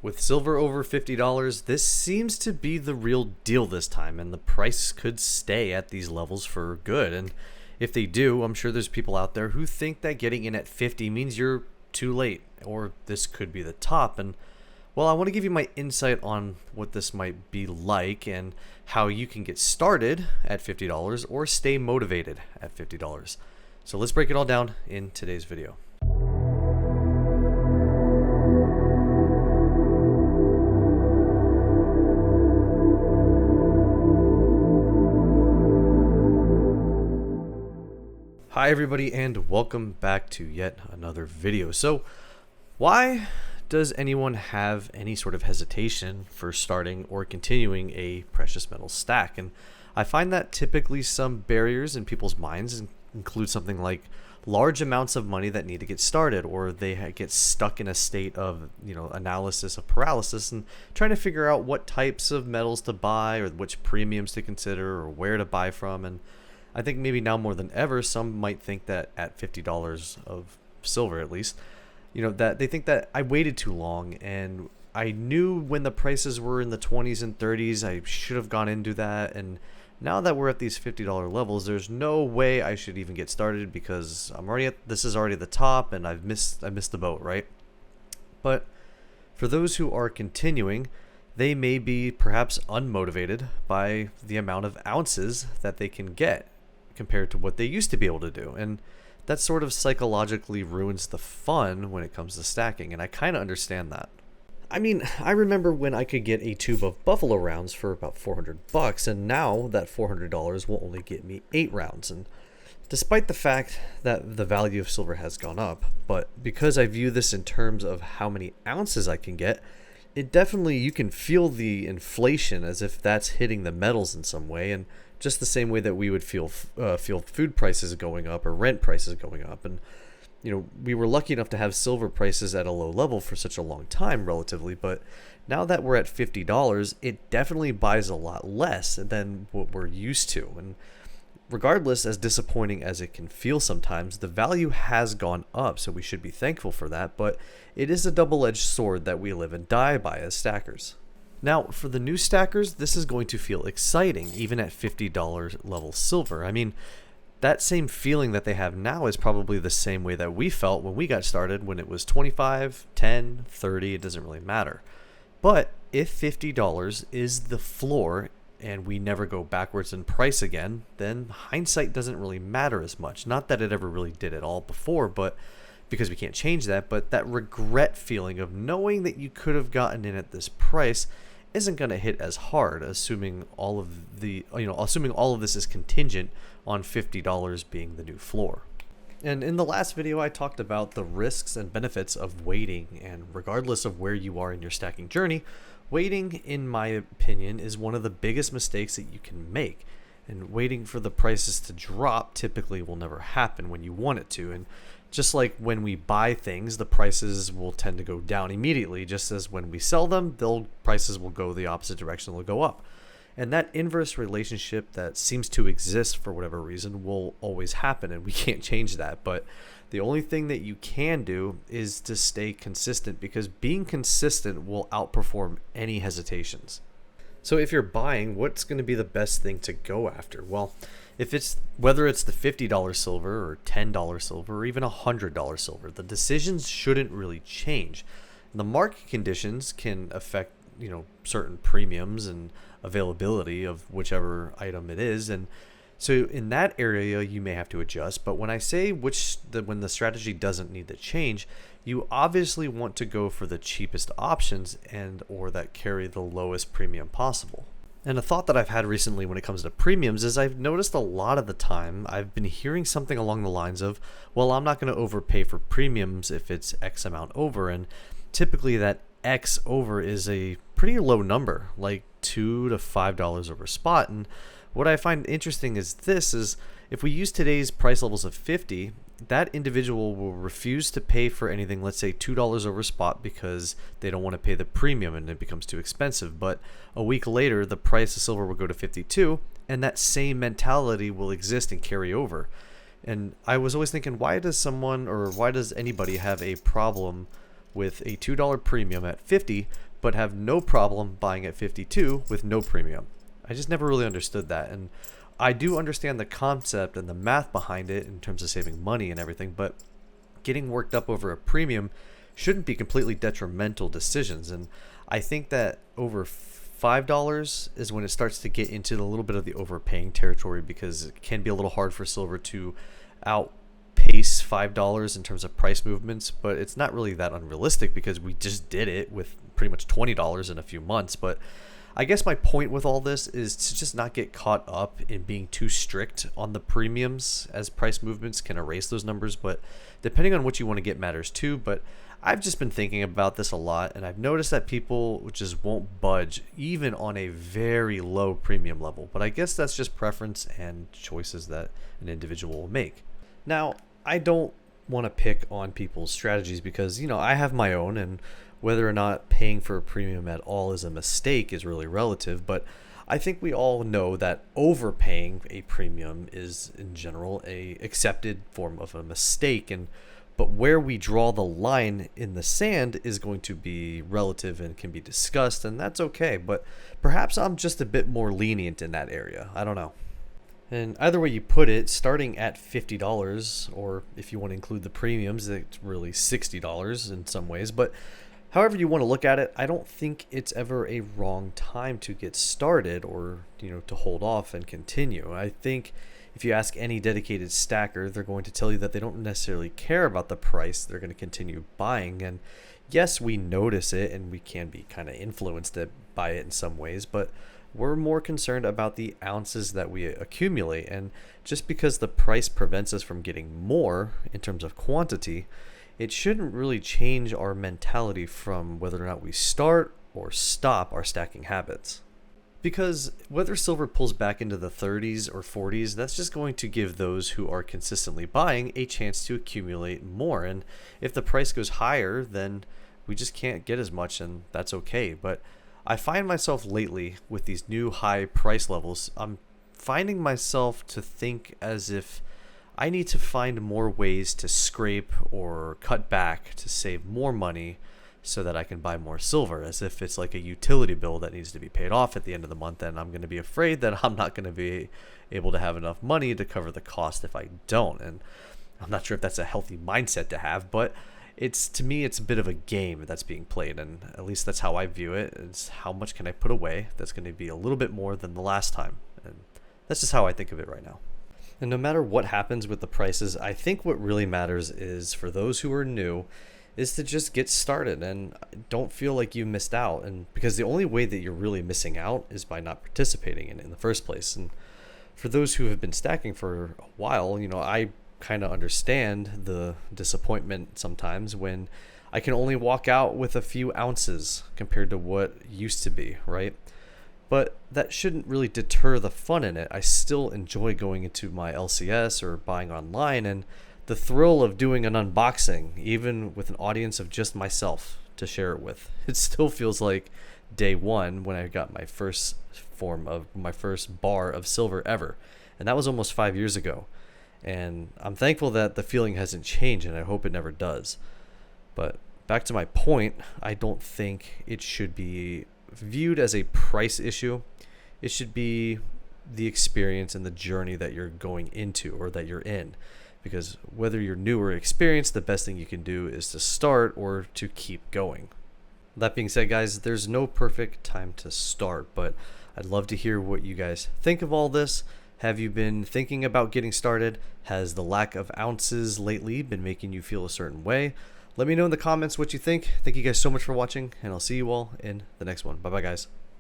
With silver over $50, this seems to be the real deal this time, and the price could stay at these levels for good. And if they do, I'm sure there's people out there who think that getting in at 50 means you're too late, or this could be the top. And well, I want to give you my insight on what this might be like and how you can get started at $50 or stay motivated at $50. So let's break it all down in today's video. Hi everybody, and welcome back to yet another video. So why does anyone have any sort of hesitation for starting or continuing a precious metal stack? And I find that typically some barriers in people's minds include something like large amounts of money that need to get started, or they get stuck in a state of analysis of paralysis and trying to figure out what types of metals to buy or which premiums to consider or where to buy from. And I think maybe now more than ever, some might think that at $50 of silver, at least, that they think that I waited too long, and I knew when the prices were in the 20s and 30s, I should have gone into that. And now that we're at these $50 levels, there's no way I should even get started because this is already the top, and I missed the boat, right? But for those who are continuing, they may be perhaps unmotivated by the amount of ounces that they can get compared to what they used to be able to do. And that sort of psychologically ruins the fun when it comes to stacking, and I kind of understand that. I mean, I remember when I could get a tube of Buffalo rounds for about $400, and now that $400 will only get me 8 rounds. And despite the fact that the value of silver has gone up, but because I view this in terms of how many ounces I can get, it definitely, you can feel the inflation as if that's hitting the metals in some way, and just the same way that we would feel food prices going up or rent prices going up. And we were lucky enough to have silver prices at a low level for such a long time relatively, but now that we're at $50, it definitely buys a lot less than what we're used to. And regardless, as disappointing as it can feel sometimes, the value has gone up, so we should be thankful for that, but it is a double-edged sword that we live and die by as stackers. Now, for the new stackers, this is going to feel exciting, even at $50 level silver. I mean, that same feeling that they have now is probably the same way that we felt when we got started, when it was 25, 10, 30, it doesn't really matter. But if $50 is the floor and we never go backwards in price again, then hindsight doesn't really matter as much. Not that it ever really did at all before, but because we can't change that, but that regret feeling of knowing that you could have gotten in at this price isn't going to hit as hard, assuming all of this is contingent on $50 being the new floor. And in the last video, I talked about the risks and benefits of waiting, and regardless of where you are in your stacking journey, waiting, in my opinion, is one of the biggest mistakes that you can make. And waiting for the prices to drop typically will never happen when you want it to. And just like when we buy things, the prices will tend to go down immediately, just as when we sell them, prices will go the opposite direction, they'll go up. And that inverse relationship that seems to exist for whatever reason will always happen, and we can't change that. But the only thing that you can do is to stay consistent, because being consistent will outperform any hesitations. So if you're buying, what's going to be the best thing to go after? Well, whether it's the $50 silver or $10 silver or even $100 silver, the decisions shouldn't really change. The market conditions can affect certain premiums and availability of whichever item it is, and so in that area you may have to adjust. But when I say when the strategy doesn't need to change, you obviously want to go for the cheapest options or that carry the lowest premium possible. And a thought that I've had recently when it comes to premiums is I've noticed a lot of the time I've been hearing something along the lines of, well, I'm not going to overpay for premiums if it's X amount over. And typically that X over is a pretty low number, like $2 to $5 over spot. And what I find interesting is if we use today's price levels of 50, that individual will refuse to pay for anything, let's say $2 over spot, because they don't want to pay the premium and it becomes too expensive. But a week later, the price of silver will go to 52, and that same mentality will exist and carry over. And I was always thinking, why does anybody have a problem with a $2 premium at 50, but have no problem buying at 52 with no premium. I just never really understood that, and I do understand the concept and the math behind it in terms of saving money and everything, but getting worked up over a premium shouldn't be completely detrimental decisions. And I think that over $5 is when it starts to get into a little bit of the overpaying territory, because it can be a little hard for silver to outpace $5 in terms of price movements. But it's not really that unrealistic, because we just did it with pretty much $20 in a few months. But I guess my point with all this is to just not get caught up in being too strict on the premiums, as price movements can erase those numbers. But depending on what you want to get matters too. But I've just been thinking about this a lot, and I've noticed that people just won't budge even on a very low premium level. But I guess that's just preference and choices that an individual will make. Now, I don't want to pick on people's strategies, because I have my own, and whether or not paying for a premium at all is a mistake is really relative. But I think we all know that overpaying a premium is in general a accepted form of a mistake, but where we draw the line in the sand is going to be relative and can be discussed, and that's okay. But perhaps I'm just a bit more lenient in that area. I don't know. And either way you put it, starting at $50, or if you want to include the premiums, it's really $60 in some ways. But however you want to look at it, I don't think it's ever a wrong time to get started, or to hold off and continue. I think if you ask any dedicated stacker, they're going to tell you that they don't necessarily care about the price. They're going to continue buying. And yes, we notice it, and we can be kind of influenced by it in some ways, but we're more concerned about the ounces that we accumulate. And just because the price prevents us from getting more in terms of quantity, it shouldn't really change our mentality from whether or not we start or stop our stacking habits. Because whether silver pulls back into the 30s or 40s, that's just going to give those who are consistently buying a chance to accumulate more. And if the price goes higher, then we just can't get as much, and that's okay. But I find myself lately with these new high price levels, I'm finding myself to think as if I need to find more ways to scrape or cut back to save more money, so that I can buy more silver, as if it's like a utility bill that needs to be paid off at the end of the month, and I'm going to be afraid that I'm not going to be able to have enough money to cover the cost if I don't. And I'm not sure if that's a healthy mindset to have, but to me it's a bit of a game that's being played, and at least that's how I view it. It's how much can I put away that's going to be a little bit more than the last time, and that's just how I think of it right now. And no matter what happens with the prices, I think what really matters is, for those who are new, is to just get started and don't feel like you missed out. And because the only way that you're really missing out is by not participating in it in the first place. And for those who have been stacking for a while, I kind of understand the disappointment sometimes when I can only walk out with a few ounces compared to what used to be, right? But that shouldn't really deter the fun in it. I still enjoy going into my LCS or buying online, and the thrill of doing an unboxing, even with an audience of just myself to share it with. It still feels like day one when I got my first bar of silver ever. And that was almost 5 years ago. And I'm thankful that the feeling hasn't changed, and I hope it never does. But back to my point, I don't think it should be viewed as a price issue. It should be the experience and the journey that you're going into, or that you're in. Because whether you're new or experienced, the best thing you can do is to start or to keep going. That being said, guys, there's no perfect time to start, but I'd love to hear what you guys think of all this. Have you been thinking about getting started? Has the lack of ounces lately been making you feel a certain way? Let me know in the comments what you think. Thank you guys so much for watching, and I'll see you all in the next one. Bye-bye, guys.